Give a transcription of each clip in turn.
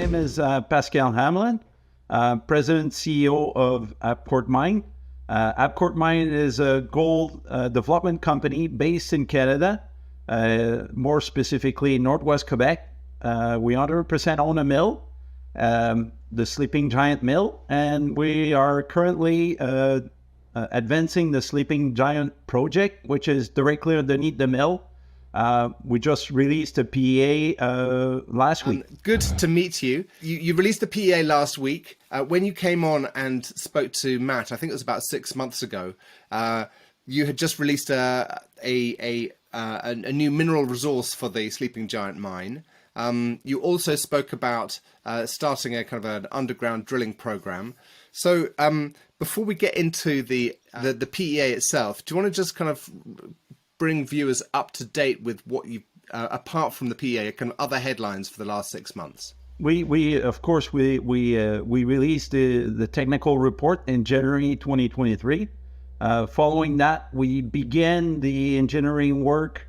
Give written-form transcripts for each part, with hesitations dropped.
name is Pascal Hamelin, President and CEO of Abcourt Mine. Abcourt Mine is a gold development company based in Canada, more specifically Northwest Quebec. We 100% own a mill, the Sleeping Giant Mill, and we are currently advancing the Sleeping Giant project, which is directly underneath the mill. We just released a PEA last week. Good to meet you. You released the PEA last week. When you came on and spoke to Matt, I think it was about 6 months ago, you had just released a new mineral resource for the Sleeping Giant mine. You also spoke about starting a kind of an underground drilling program. So before we get into the PEA itself, do you want to just kind of bring viewers up to date with what you, apart from the PEA, kind of other headlines for the last 6 months? We of course we released the technical report in January 2023. Following that, we began the engineering work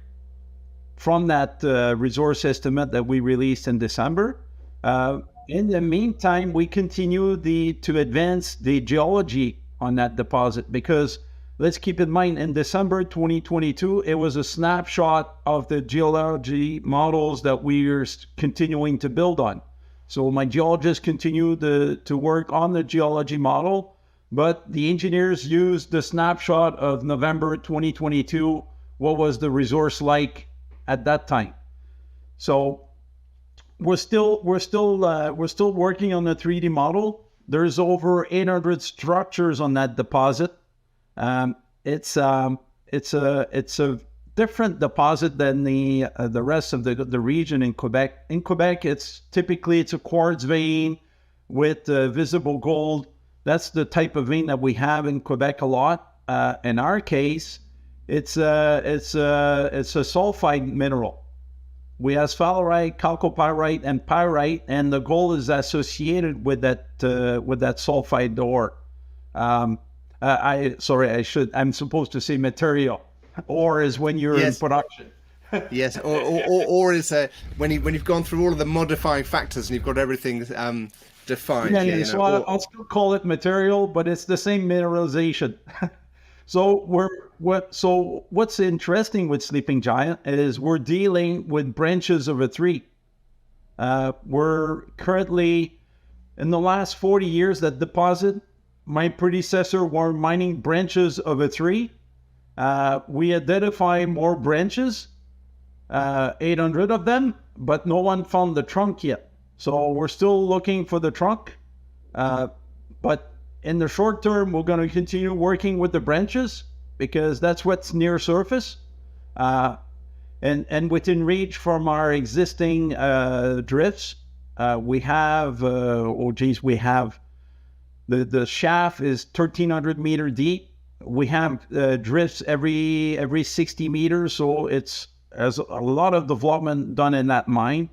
from that resource estimate that we released in December. In the meantime, we continue to advance the geology on that deposit, because let's keep in mind, in December 2022, it was a snapshot of the geology models that we are continuing to build on. So my geologists continue to work on the geology model, but the engineers used the snapshot of November 2022. What was the resource like at that time? So we're still working on the 3D model. There's over 800 structures on that deposit. It's a different deposit than the rest of the region in Quebec. In Quebec, it's a quartz vein with visible gold. That's the type of vein that we have in Quebec a lot. In our case, it's a sulfide mineral. We have sphalerite, chalcopyrite, and pyrite, and the gold is associated with that sulfide ore. I'm supposed to say material. Ore is when you're in production. Yes, or is when you've gone through all of the modifying factors and you've got everything defined. Yeah, so I'll still call it material, but it's the same mineralization. So what's interesting with Sleeping Giant is we're dealing with branches of a tree. We're currently, in the last 40 years, that deposit, my predecessor were mining branches of a tree. We identify more branches, 800 of them, but no one found the trunk yet. So we're still looking for the trunk. But in the short term, we're going to continue working with the branches, because that's what's near surface. And within reach from our existing drifts, we have, the shaft is 1,300 meter deep. We have drifts every 60 meters, so there's a lot of development done in that mine.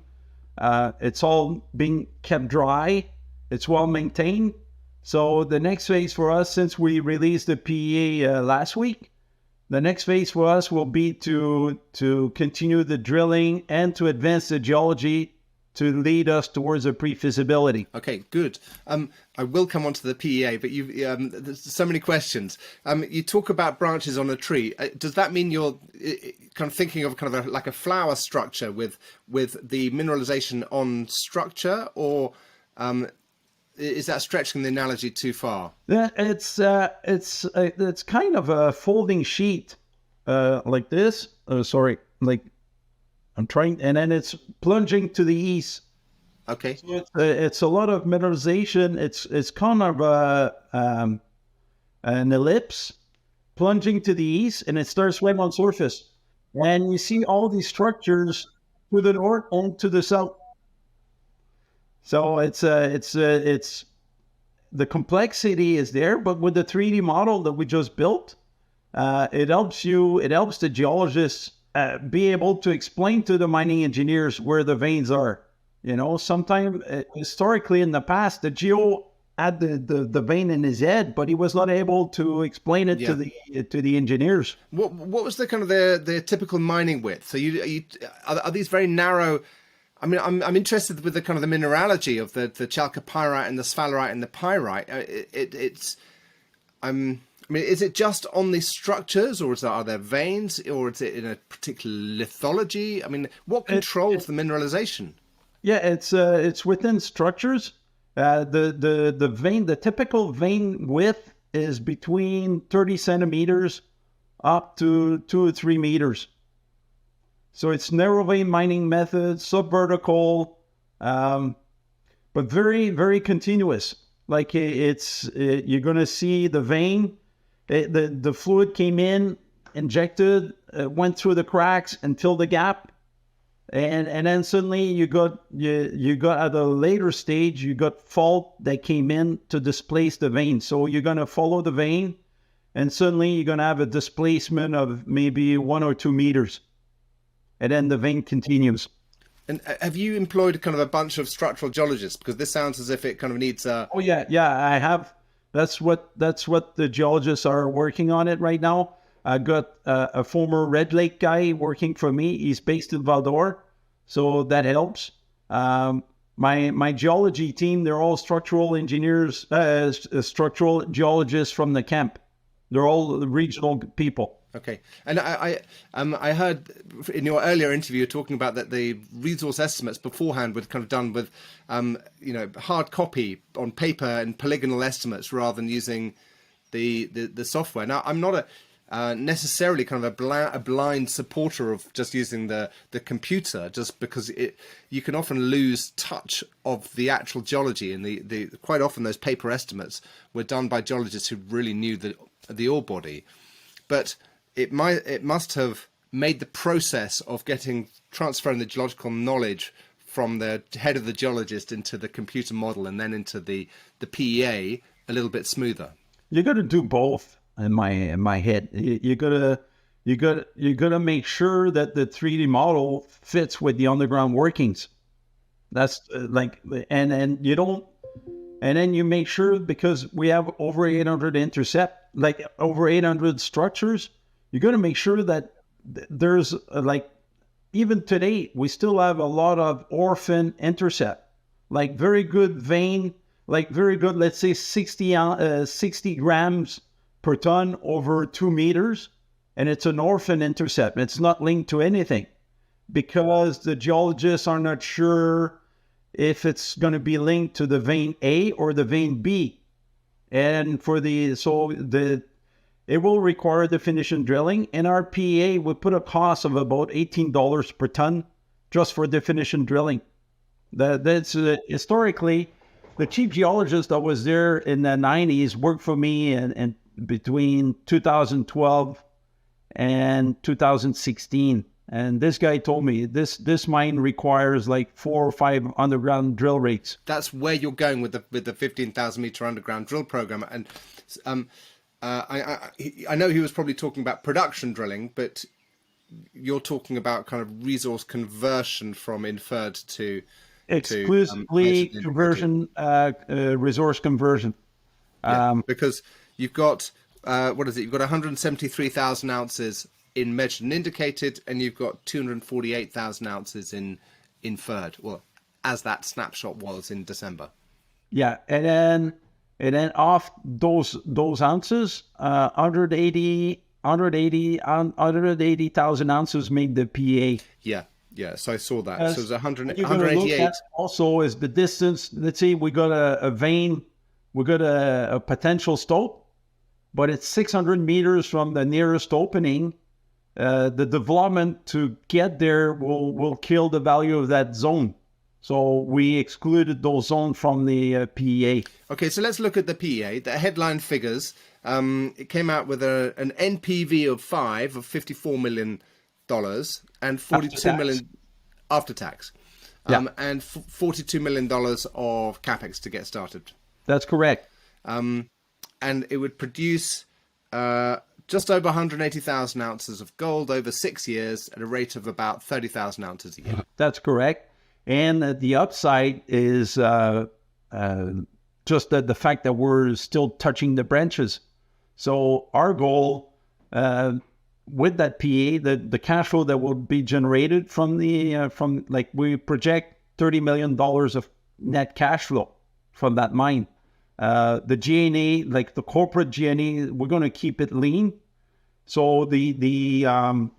It's all being kept dry. It's well maintained. So the next phase for us, since we released the PEA last week, the next phase for us will be to continue the drilling and to advance the geology to lead us towards a pre-feasibility. Okay, good. I will come on to the PEA, but there's so many questions. You talk about branches on a tree. Does that mean you're kind of thinking of like a flower structure with the mineralization on structure, or is that stretching the analogy too far? It's kind of a folding sheet, like this. I'm trying, and then it's plunging to the east. Okay. So it's a lot of mineralization. It's kind of an ellipse plunging to the east, and it starts right on surface. And you see all these structures to the north and to the south. So it's the complexity is there, but with the 3D model that we just built, it helps the geologists be able to explain to the mining engineers where the veins are. Sometimes historically in the past, the geo had the vein in his head, but he was not able to explain it to the engineers. What was the kind of the typical mining width? So are these very narrow I mean, I'm interested with the kind of the mineralogy of the chalcopyrite and the sphalerite and the pyrite. I mean, is it just on the structures, or are there veins, or is it in a particular lithology? I mean, what controls the mineralization? Yeah, it's within structures. The vein, the typical vein width is between 30 centimeters up to 2 or 3 meters. So it's narrow vein mining method, subvertical, but very, very continuous. Like you're going to see the vein, the fluid came in, injected, went through the cracks and filled the gap. And then suddenly you got at a later stage, you got fault that came in to displace the vein. So you're going to follow the vein, and suddenly you're going to have a displacement of maybe 1 or 2 meters. And then the vein continues. And have you employed kind of a bunch of structural geologists? Because this sounds as if it kind of needs a... Oh yeah, I have. That's what the geologists are working on it right now. I got a former Red Lake guy working for me. He's based in Val-d'Or, so that helps. My geology team, they're all structural engineers, structural geologists from the camp. They're all regional people. Okay, and I heard in your earlier interview talking about that the resource estimates beforehand were kind of done with hard copy on paper and polygonal estimates rather than using the software. Now, I'm not necessarily kind of a blind supporter of just using the computer, just because you can often lose touch of the actual geology, and the quite often those paper estimates were done by geologists who really knew the ore body, but it must have made the process of transferring the geological knowledge from the head of the geologist into the computer model and then into the PEA a little bit smoother. You got to do both in my head. You gotta make sure that the 3D model fits with the underground workings. That's and then you make sure, because we have over 800 intercept, like over 800 structures. You got to make sure that there's even today, we still have a lot of orphan intercept, like very good vein, like very good, let's say 60 grams per ton over 2 meters. And it's an orphan intercept. It's not linked to anything because the geologists are not sure if it's going to be linked to the vein A or the vein B. And it will require definition drilling. And our PEA would put a cost of about $18 per ton just for definition drilling. That's historically, the chief geologist that was there in the 90s worked for me and between 2012 and 2016. And this guy told me this mine requires like 4 or 5 underground drill rigs. That's where you're going with the 15,000 meter underground drill program. And I know he was probably talking about production drilling, but you're talking about kind of resource conversion from inferred to exclusively conversion, resource conversion. Because you've got what is it? You've got 173,000 ounces in measured and indicated, and you've got 248,000 ounces in inferred. Well, as that snapshot was in December. Yeah, and then off those ounces, 180,000 ounces make the PEA. Yeah. So I saw that. So it was 188. Look at also is the distance. Let's say we got a vein, we got a potential stope, but it's 600 meters from the nearest opening. The development to get there will kill the value of that zone. So we excluded those zones from the PEA. Okay, so let's look at the PEA. The headline figures. It came out with an NPV of $54 million and $42 million after tax. And $42 million of capex to get started. That's correct. And it would produce just over 180,000 ounces of gold over 6 years at a rate of about 30,000 ounces a year. That's correct. And the upside is just the fact that we're still touching the branches. So our goal with that PA, the cash flow that will be generated from like we project $30 million of net cash flow from that mine. The G&A, like the corporate G&A, we're going to keep it lean. So the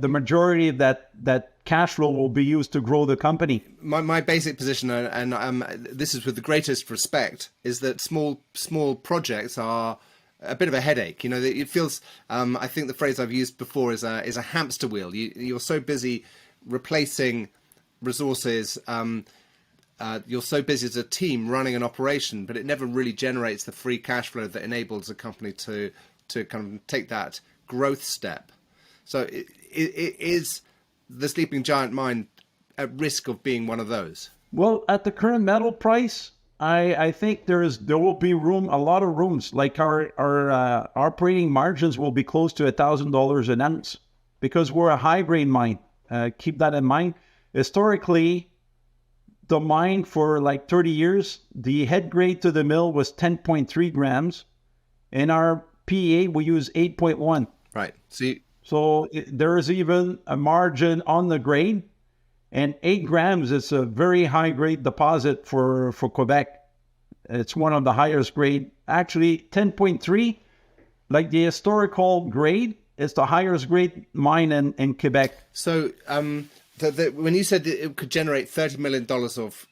majority of that cash flow will be used to grow the company. My basic position, and this is with the greatest respect, is that small projects are a bit of a headache. You know, it feels. I think the phrase I've used before is a hamster wheel. You're so busy replacing resources. You're so busy as a team running an operation, but it never really generates the free cash flow that enables a company to kind of take that growth step. So it is the Sleeping Giant mine at risk of being one of those? Well, at the current metal price, I think there will be room, a lot of rooms. Like our operating margins will be close to $1,000 an ounce because we're a high grade mine. Keep that in mind. Historically, the mine for like 30 years, the head grade to the mill was 10.3 grams. In our PEA, we use 8.1. Right. So there is even a margin on the grade. And 8 grams is a very high grade deposit for Quebec. It's one of the highest grade. Actually, 10.3, like the historical grade, is the highest grade mine in Quebec. So when you said that it could generate $30 million of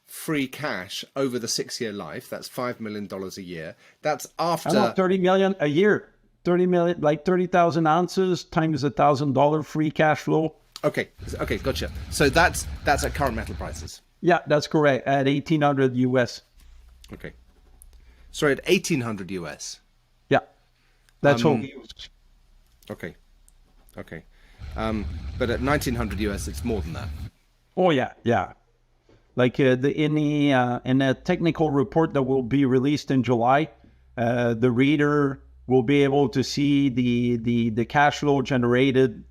free cash over the 6-year life, that's $5 million a year. That's after... $30 million a year. 30 million, like 30,000 ounces times $1,000 free cash flow. Okay, gotcha. So that's at current metal prices. Yeah, that's correct. At 1,800 US. Okay. Sorry, at 1,800 US. Yeah, that's what we use. Okay. But at 1,900 US, it's more than that. Oh yeah. Like in a technical report that will be released in July, the reader will be able to see the cash flow generated.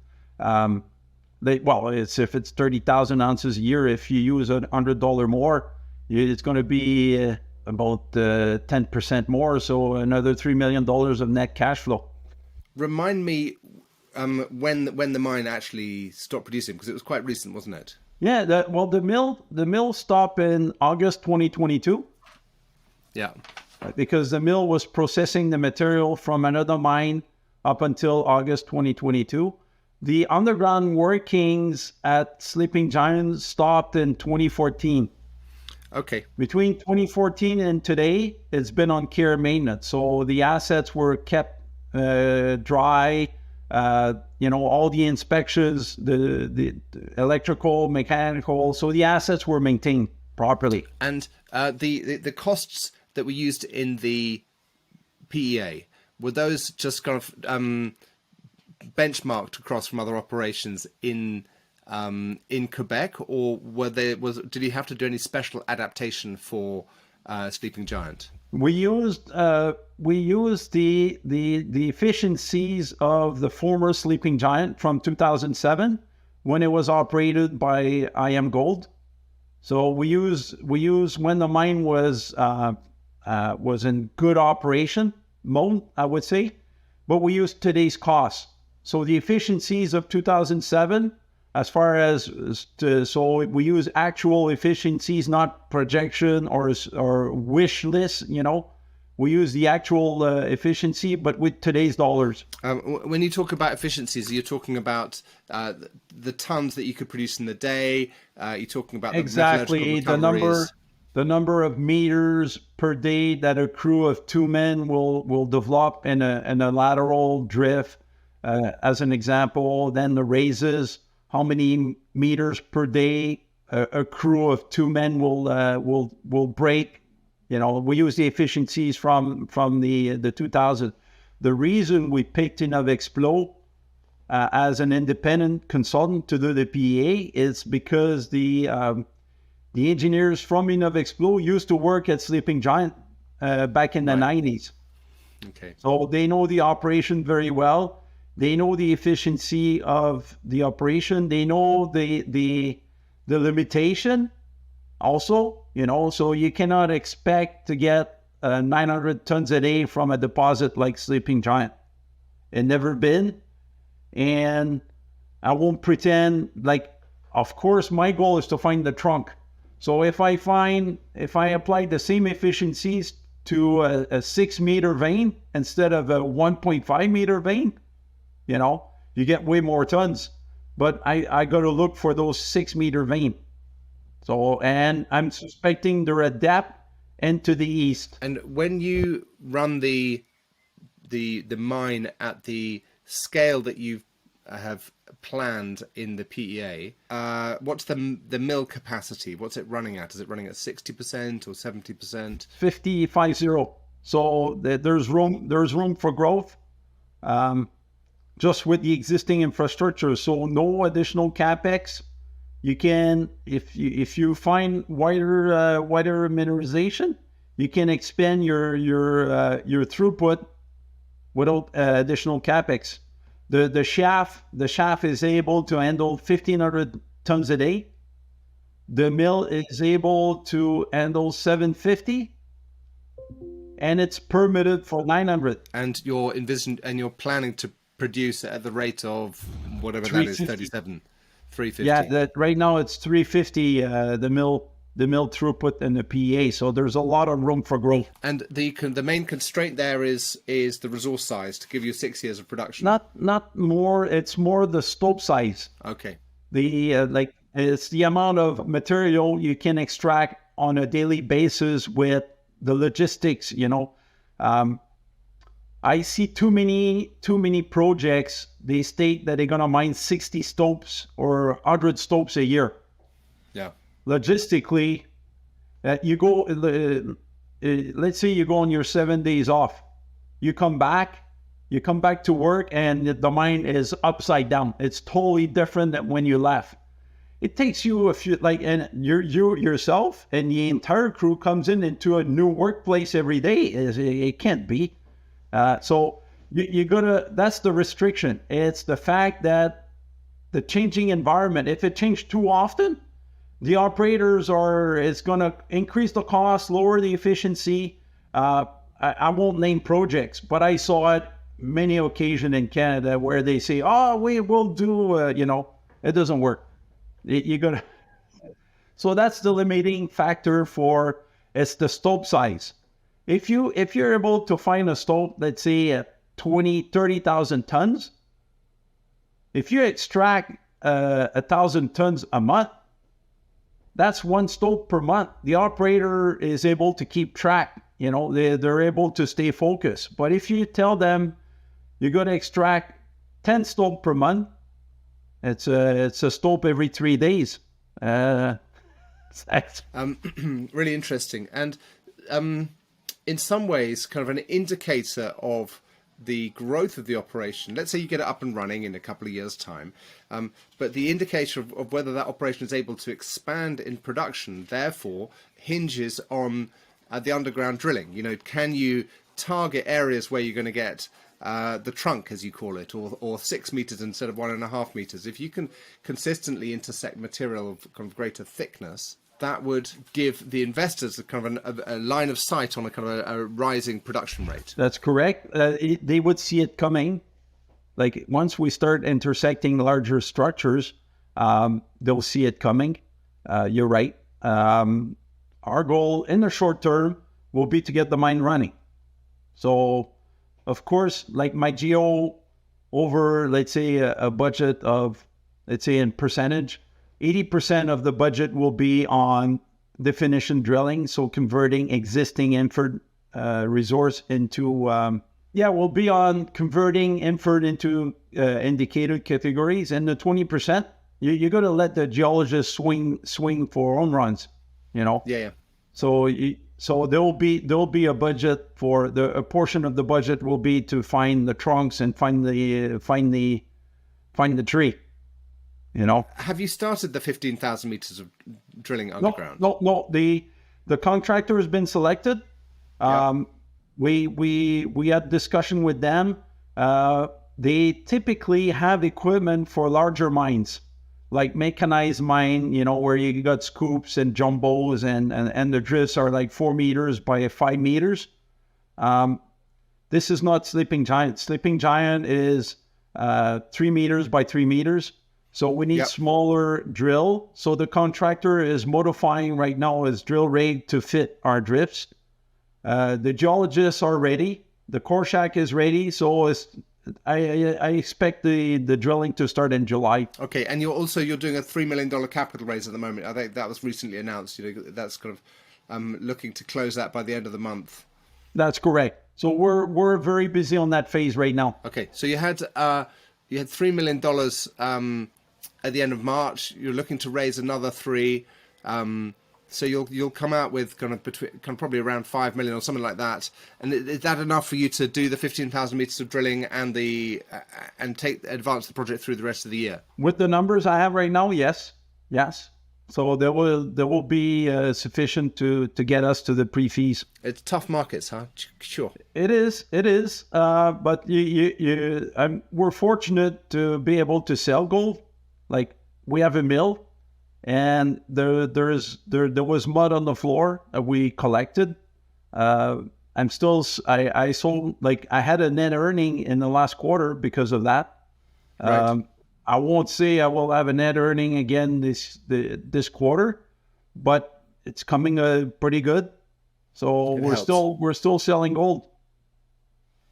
It's if it's 30,000 ounces a year. If you use $100 more, it's going to be about 10% more. So another $3 million of net cash flow. Remind me when the mine actually stopped producing, because it was quite recent, wasn't it? Yeah. The mill stopped in August 2022. Yeah. Because the mill was processing the material from another mine up until August 2022. The underground workings at Sleeping Giant stopped in 2014. Okay. Between 2014 and today, it's been on care and maintenance. So the assets were kept dry. All the inspections, the electrical, mechanical. So the assets were maintained properly. And the costs that were used in the PEA, were those just kind of benchmarked across from other operations in Quebec, or did you have to do any special adaptation for Sleeping Giant? We used the efficiencies of the former Sleeping Giant from 2007 when it was operated by IM Gold. So we use when the mine was in good operation mode, I would say, but we use today's costs. So the efficiencies of 2007, as far as so we use actual efficiencies, not projection or wish list. We use the actual efficiency, but with today's dollars. When you talk about efficiencies, you're talking about the tons that you could produce in the day. You're talking about exactly the number of meters per day that a crew of 2 men will develop in a lateral drift, as an example. Then the raises, how many meters per day a crew of 2 men will break. We use the efficiencies from the 2000. The reason we picked Explo as an independent consultant to do the PEA is because the engineers from Explo used to work at Sleeping Giant back in the 90s. Okay. So they know the operation very well. They know the efficiency of the operation. They know the limitation also, so you cannot expect to get 900 tons a day from a deposit like Sleeping Giant. and never been. And I won't pretend like, of course, my goal is to find the trunk. So if I apply the same efficiencies to a 6 meter vein instead of a 1.5 meter vein, you get way more tons. But I got to look for those 6 meter vein. So, and I'm suspecting they're at depth and to the east. And when you run the mine at the scale that you have planned in the PEA, what's the mill capacity? What's it running at? Is it running at 60% or 70%? 50. So there's room for growth, just with the existing infrastructure. So no additional capex. You can, if you find wider mineralization, you can expand your throughput without additional capex. The shaft is able to handle 1,500 tons a day. The mill is able to handle 750, and it's permitted for 900. And you're planning to produce at the rate of whatever that is, 37, 350. Yeah, that right now it's 350. The mill throughput and the PEA. So there's a lot of room for growth. And the main constraint there is the resource size to give you 6 years of production. Not more. It's more the stope size. Okay. It's the amount of material you can extract on a daily basis with the logistics. I see too many projects. They state that they're gonna mine 60 stopes or 100 stopes a year. Yeah. Logistically, you go. Let's say you go on your 7 days off. You come back to work, and the mine is upside down. It's totally different than when you left. It takes you a few, and you yourself and the entire crew comes into a new workplace every day. It can't be. So you gotta. That's the restriction. It's the fact that the changing environment. If it changed too often, the operators it's going to increase the cost, lower the efficiency. I won't name projects, but I saw it many occasions in Canada where they say, "Oh, we will do," it doesn't work. You're gonna. So that's the limiting factor it's the stope size. If you're able to find a stope, let's say at 30,000 tons, if you extract 1,000 tons a month, that's one stope per month. The operator is able to keep track. They're able to stay focused. But if you tell them you're going to extract 10 stope per month, it's a stope every 3 days. Really interesting. And in some ways, kind of an indicator of the growth of the operation. Let's say you get it up and running in a couple of years' time, but the indicator of whether that operation is able to expand in production, therefore, hinges on the underground drilling. Can you target areas where you're going to get the trunk, as you call it, or 6 meters instead of 1.5 meters? If you can consistently intersect material of kind of greater thickness, that would give the investors a kind of a line of sight on a kind of a rising production rate. That's correct. They would see it coming. Like once we start intersecting larger structures, they'll see it coming. You're right. Our goal in the short term will be to get the mine running. So, of course, like my geo over, let's say, a budget of, let's say in percentage, 80% of the budget will be on definition drilling, so converting existing inferred resource into, we'll be on converting inferred into indicated categories. And the 20%, you got to let the geologists swing for home runs, Yeah. So there'll be a budget for a portion of the budget will be to find the trunks and find the tree. Have you started the 15,000 meters of drilling underground? No. The contractor has been selected. Yeah. We had discussion with them. They typically have equipment for larger mines, like mechanized mine, where you got scoops and jumbos and the drifts are like 4 meters by 5 meters. This is not Sleeping Giant. Sleeping Giant is 3 meters by 3 meters. So we need smaller drill. So the contractor is modifying right now his drill rig to fit our drifts. The geologists are ready. The core shack is ready. So I expect the drilling to start in July. Okay, and you're doing a $3 million capital raise at the moment. I think that was recently announced. That's kind of looking to close that by the end of the month. That's correct. So we're very busy on that phase right now. Okay, so you had $3 million at the end of March. You're looking to raise another $3 million. So you'll come out with kind of probably around $5 million or something like that. And is that enough for you to do the 15,000 meters of drilling and advance the project through the rest of the year? With the numbers I have right now, yes. So there will be sufficient to get us to the pre-fees. It's tough markets, huh? Sure. It is. But we're fortunate to be able to sell gold. Like, we have a mill, and there was mud on the floor that we collected. I sold, like, I had a net earning in the last quarter because of that. Right. I won't say I will have a net earning again this quarter, but it's coming pretty good. So we're still selling gold.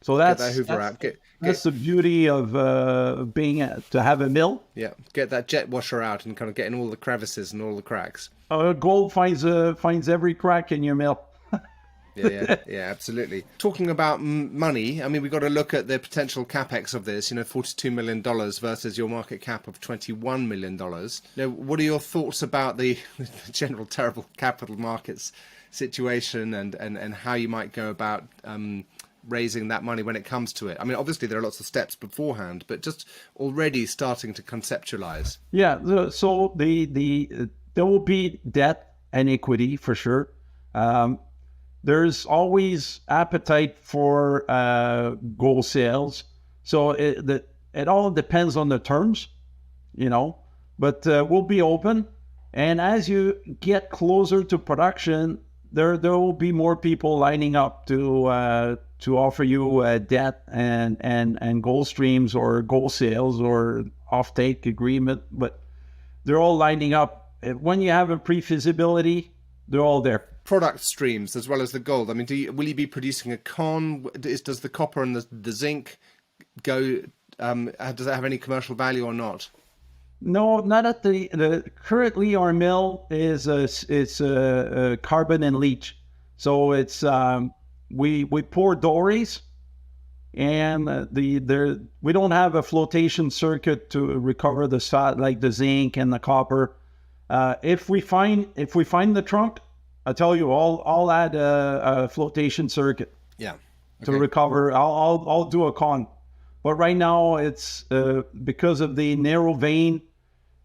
So that's the beauty of being to have a mill. Yeah, get that jet washer out and kind of getting all the crevices and all the cracks. Gold finds every crack in your mill. Yeah, absolutely. Talking about money, I mean, we've got to look at the potential capex of this. $42 million versus your market cap of $21 million. What are your thoughts about the general terrible capital markets situation and how you might go about raising that money when it comes to it? I mean, obviously there are lots of steps beforehand, but just already starting to conceptualize. Yeah, so there will be debt and equity for sure. There's always appetite for gold sales. So it all depends on the terms, but we'll be open. And as you get closer to production, there will be more people lining up to offer you debt and gold streams or gold sales or offtake agreement. But they're all lining up. When you have a pre-feasibility, they're all there. Product streams as well as the gold. I mean, will you be producing a con? Does the copper and the zinc go? Does it have any commercial value or not? No, not at the currently our mill is carbon and leach. So it's we pour dories, and we don't have a flotation circuit to recover like the zinc and the copper. If we find the trunk, I tell you, I'll add a flotation circuit. Yeah. To recover. I'll do a con, but right now it's because of the narrow vein.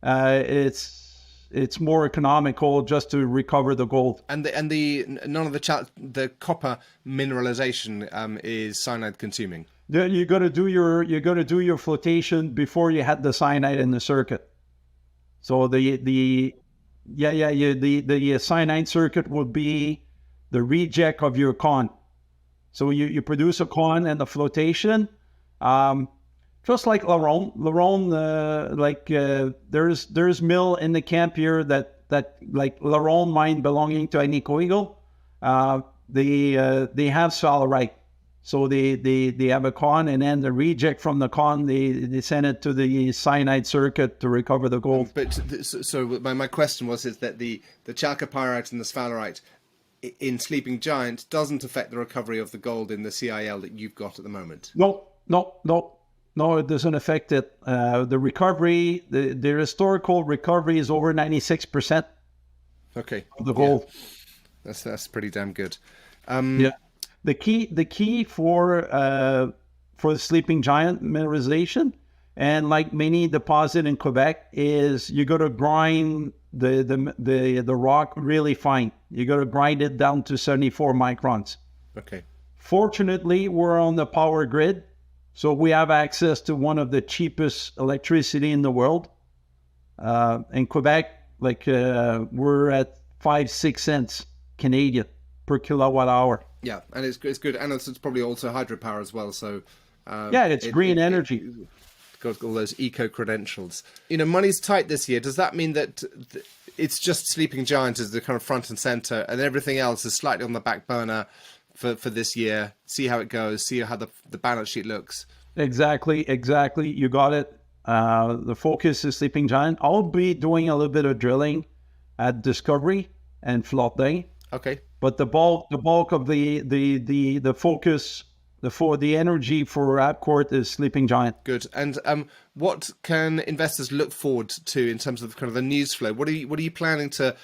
It's more economical just to recover the gold. And none of the copper mineralization is cyanide consuming. You got to do your flotation before you had the cyanide in the circuit. So the cyanide circuit would be the reject of your con. So you produce a con and the flotation, just like LaRome. LaRome, there's mill in the camp here that like LaRome mine belonging to Agnico Eagle. They have salarite. So they have a con, and then the reject from the con, they send it to the cyanide circuit to recover the gold. So my question was that the chalcopyrite and the sphalerite in Sleeping Giant doesn't affect the recovery of the gold in the CIL that you've got at the moment? No, it doesn't affect it. The recovery, the historical recovery is over 96%. Okay. Of the gold. Yeah. That's pretty damn good. Yeah. The key for the Sleeping Giant mineralization, and like many deposit in Quebec, is you got to grind the rock really fine. You got to grind it down to 74 microns. Okay. Fortunately, we're on the power grid, so we have access to one of the cheapest electricity in the world. In Quebec, we're at 5-6 cents Canadian per kilowatt hour. Yeah, and it's good, and it's probably also hydropower as well. So it's green energy. Got all those eco credentials. Money's tight this year. Does that mean that it's just Sleeping Giant is the kind of front and center, and everything else is slightly on the back burner for this year? See how it goes. See how the balance sheet looks. Exactly. You got it. The focus is Sleeping Giant. I'll be doing a little bit of drilling at Discovery and Flotte. Okay. But the bulk of the focus, the energy for Abcourt is Sleeping Giant. Good. And what can investors look forward to in terms of kind of the news flow? What are you planning to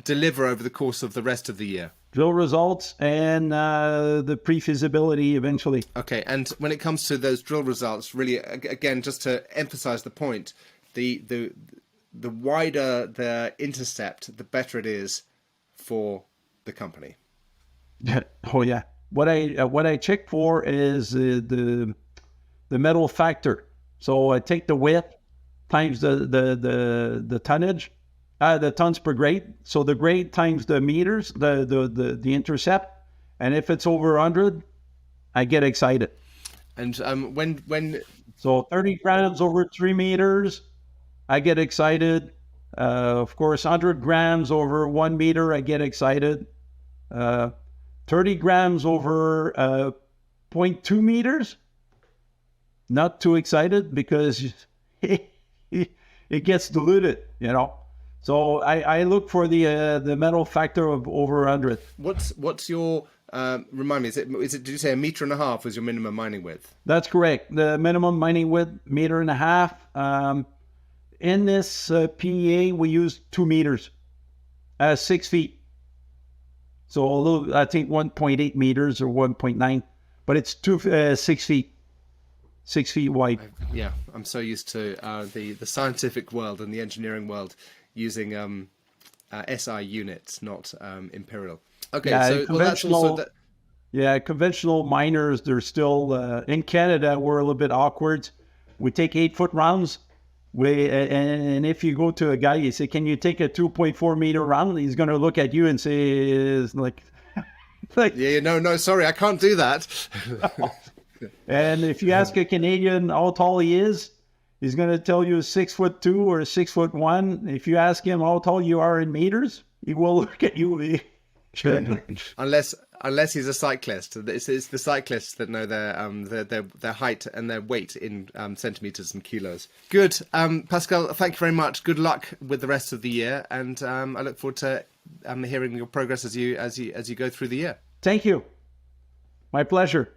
deliver over the course of the rest of the year? Drill results and the pre-feasibility eventually. Okay. And when it comes to those drill results, really, again, just to emphasize the point, the wider the intercept, the better it is for the company. Oh yeah. What I check for is the metal factor. So I take the width times the tonnage, the tons per grade. So the grade times the meters, the intercept, and if it's over 100, I get excited. And when so 30 grams over 3 meters, I get excited. Of course, 100 grams over 1 meter, I get excited. 30 grams over 0.2 meters, not too excited because it gets diluted, So I look for the metal factor of over 100. What's your remind me? Is it did you say 1.5 meters was your minimum mining width? That's correct. The minimum mining width 1.5 meters. In this PEA, we use 2 meters, 6 feet. So a little, I think 1.8 meters or 1.9, but it's 6 feet, 6 feet wide. Yeah, I'm so used to the scientific world and the engineering world using SI units, not imperial. Okay, yeah, so that's also that. Yeah, conventional miners, they're still in Canada. We're a little bit awkward. We take 8-foot rounds. And if you go to a guy, you say, "Can you take a 2.4 meter round?" He's going to look at you and say, like, yeah, no, sorry, I can't do that. And if you ask a Canadian how tall he is, he's going to tell you 6'2" or 6'1". If you ask him how tall you are in meters, he will look at you. Unless he's a cyclist. It's the cyclists that know their height and their weight in centimeters and kilos. Good, Pascal. Thank you very much. Good luck with the rest of the year, and I look forward to hearing your progress as you go through the year. Thank you. My pleasure.